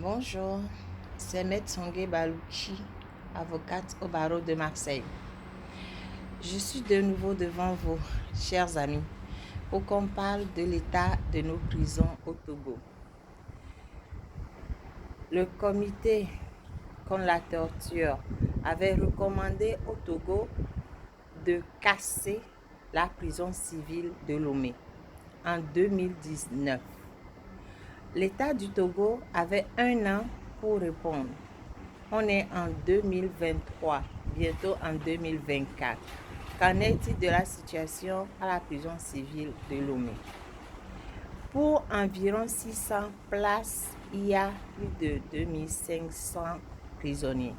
Bonjour, c'est Maître Songé Balouchi, avocate au barreau de Marseille. Je suis de nouveau devant vous, chers amis, pour qu'on parle de l'état de nos prisons au Togo. Le comité contre la torture avait recommandé au Togo de casser la prison civile de Lomé en 2019. L'État du Togo avait 1 an pour répondre. On est en 2023, bientôt en 2024. Qu'en est-il de la situation à la prison civile de Lomé? Pour environ 600 places, il y a plus de 2500 prisonniers.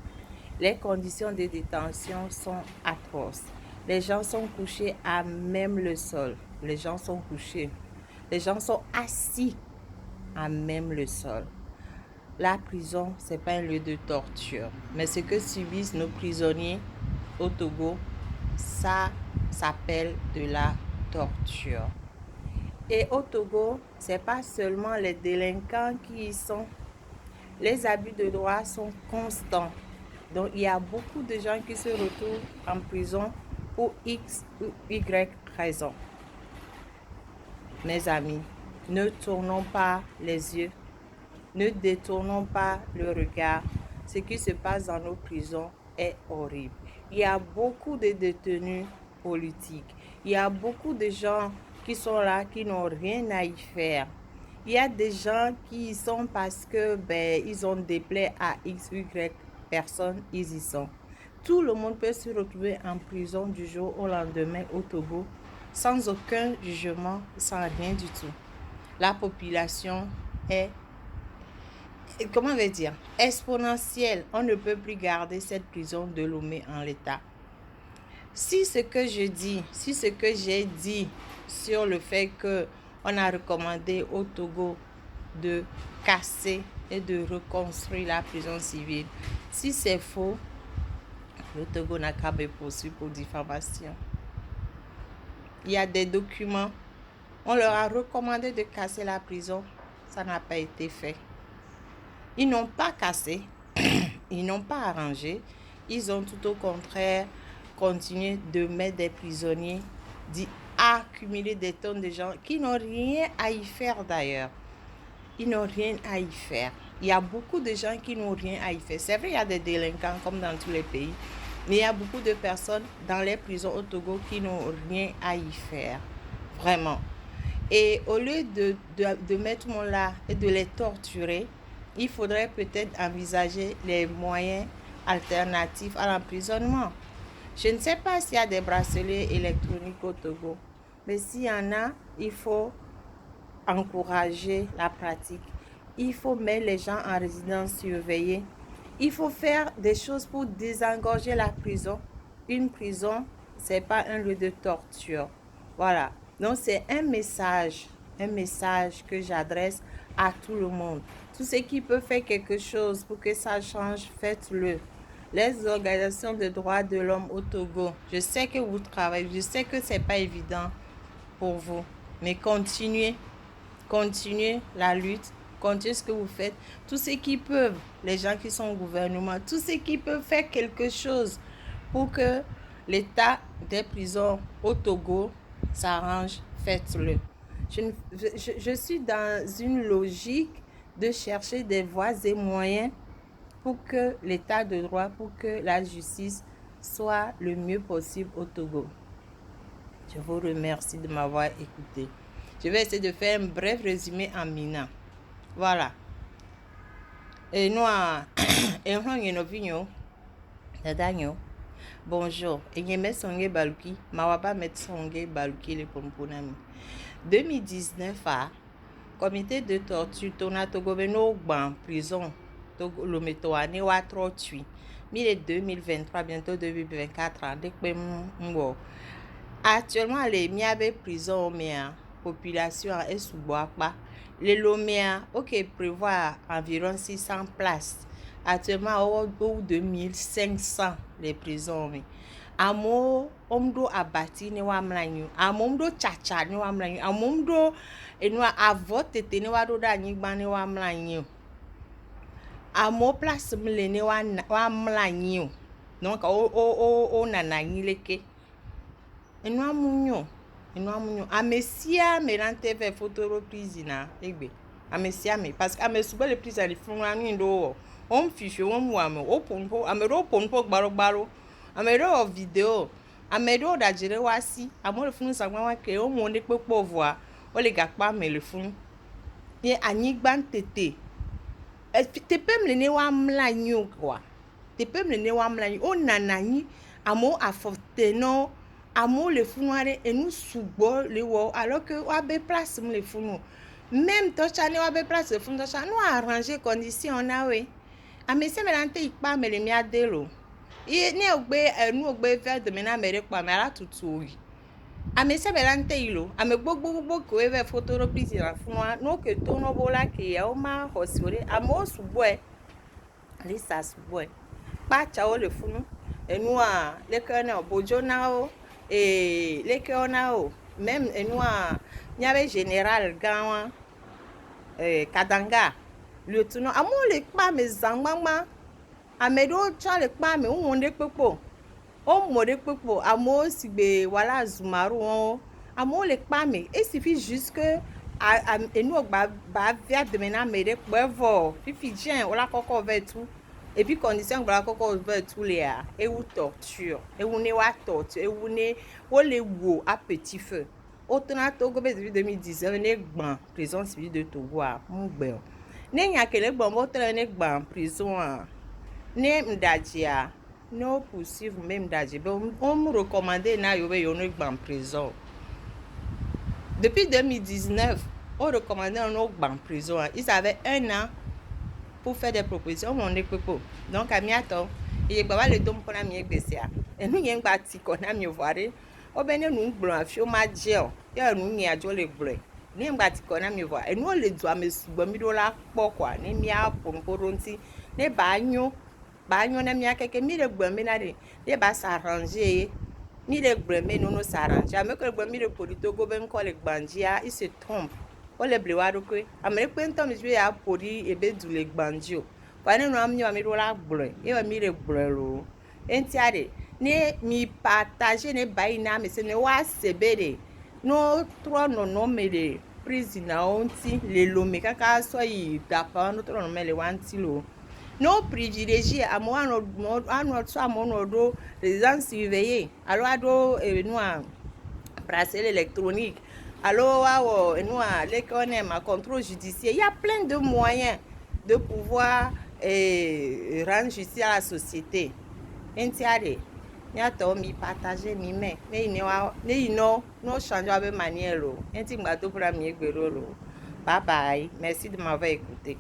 Les conditions de détention sont atroces. Les gens sont couchés à même le sol. Les gens sont couchés. Les gens sont assis à même le sol. La prison, ce n'est pas un lieu de torture. Mais ce que subissent nos prisonniers au Togo, ça s'appelle de la torture. Et au Togo, ce n'est pas seulement les délinquants qui y sont. Les abus de droit sont constants. Donc, il y a beaucoup de gens qui se retrouvent en prison pour X ou Y raison. Mes amis, ne tournons pas les yeux. Ne détournons pas le regard. Ce qui se passe dans nos prisons est horrible. Il y a beaucoup de détenus politiques. Il y a beaucoup de gens qui sont là, qui n'ont rien à y faire. Il y a des gens qui y sont parce que ils ont déplaît à X, Y personnes, ils y sont. Tout le monde peut se retrouver en prison du jour au lendemain au Togo sans aucun jugement, sans rien du tout. La population est exponentielle. On ne peut plus garder cette prison de Lomé en l'état. Si ce que j'ai dit sur le fait que on a recommandé au Togo de casser et de reconstruire la prison civile, si c'est faux, le Togo n'a qu'à me poursuivre pour diffamation. Il y a des documents. On leur a recommandé de casser la prison. Ça n'a pas été fait. Ils n'ont pas cassé, ils n'ont pas arrangé, ils ont tout au contraire continué de mettre des prisonniers, d'y accumuler des tonnes de gens qui n'ont rien à y faire d'ailleurs. Ils n'ont rien à y faire. Il y a beaucoup de gens qui n'ont rien à y faire. C'est vrai, il y a des délinquants comme dans tous les pays, mais il y a beaucoup de personnes dans les prisons au Togo qui n'ont rien à y faire. Vraiment. Et au lieu de mettre tout le monde là et de les torturer, il faudrait peut-être envisager les moyens alternatifs à l'emprisonnement. Je ne sais pas s'il y a des bracelets électroniques au Togo, mais s'il y en a, il faut encourager la pratique. Il faut mettre les gens en résidence surveillée. Il faut faire des choses pour désengorger la prison. Une prison, ce n'est pas un lieu de torture. Voilà. Donc, c'est un message que j'adresse à tout le monde. Tous ceux qui peuvent faire quelque chose pour que ça change, faites-le. Les organisations de droits de l'homme au Togo, je sais que vous travaillez, je sais que ce n'est pas évident pour vous, mais continuez la lutte, continuez ce que vous faites. Tous ceux qui peuvent, les gens qui sont au gouvernement, tous ceux qui peuvent faire quelque chose pour que l'état des prisons au Togo s'arrange, faites-le. Je suis dans une logique de chercher des voies et moyens pour que l'état de droit, pour que la justice soit le mieux possible au Togo. Je vous remercie de m'avoir écouté. Je vais essayer de faire un bref résumé en mina. Voilà. Et nous, bonjour. Et je me songe baluki. Mawaba met songe baluki le pomponami. 2019 comité de torture tona Togo beno ban prison Togo le metoane wa trop tui. 2023 bientôt 2024 actuellement les miabe prison mea population est sous bois pas. Les Lomé, ok, prévoit environ 600 places. Actuellement, au bout de 1500 les prisons. Amo omdo abati ne wa mlanyu. Amo omdo chacha ne wa mlanyu. Amo omdo enwa avot tete ne wa do da nyigba ne wa mlanyu. amo place me le ne wa mla anyi o donc o nana anyi leke enu amunyo amesia me rante fe photo reprise na egbe amesia me parce que ame subo le prise ali fun anu ndo o mfifi o mu ame o ponpo ame ro ponpo gbaro ame ro video ame ro da jere wa si amo le fun sagba wa ke o mo ne pepo voa o le gakpa me le fun ye anyigba ntete te pem le ne wa mla nyu kwa te pem le ne wa mla nyu o nananyi amo afote no amo le funware enu sugbo le wo alors que wa be place me le funu même to chane wa be place le funu to chane no arranger condition na we amese me lante ipa me le mi adelo e ni ogbe enu ogbe fe de me na mere pa me ara tutu oyi amese me lante ilo ame gbogbo ko e ve photo reprise na funwa no ke to no bola ke ya o ma hosore amo sugbo e lisa sugbo e pa cha o le funu enu a le kana obojo na o leke ona o même enua nyabe général gawa kadanga le tuno amo le pa me zangmama amedo cha le pa me wonde pepo o mode pepo amo sigbe wala zumaru won amo le pa me il suffit juste que enu ba via de mena mere pevo fifi jen ola koko ve tout et puis condition gba koko ve tout les a et ou torture et ou ne wa torture et ou ne o le wo à petit feu autant Togo depuis 2019 ne gban prison civile de Togo a mu gbe ne nya kele gban mo tre ne gban prison a ne mdaji a no poursuivre même mdaji be on me recommander na yo be yo ne gban prison depuis 2019 on recommandait no gban prison a ils avaient 1 an pour faire des propositions mon équipe donc à miato et baba le dom pour na mi egbesia enu yen gba ti ko na mi voire o be ne nu gblo afi o ma je o ya nu yin ajo le gblo ni gba ti ko na mi voire enu o le du ame sugbo mi do la po kwa ni mi a pomporo nti ne ba nyo na mi akeke mi le gbo mi na de ba s'arranger ni le gbo mi no s'arranger ame ko le gbo mi le polito go ben ko le gbanjia il se trompe o le ble wa do ko amere pe nto mi ya pori ebe du le gbanjio fa ne no am nyo mi do la gblo e mi le gblo ro enti ade ne mi partager ne bayi na me se ne wa sebere no tro no me de prisoner onti le lo me kaka so yi dapa no tro no me le wanti lo no privilégié amo ano so amo no do résidence surveillée alors ado no a bracelet électronique alors wa no a le connaît ma contrôle judiciaire il y a plein de moyens de pouvoir rendre justice à la société entiare nyato mi partager mi me ne no changer avec manière lo enti ngba to pour mi egbero lo bye bye merci de m'avoir écouté.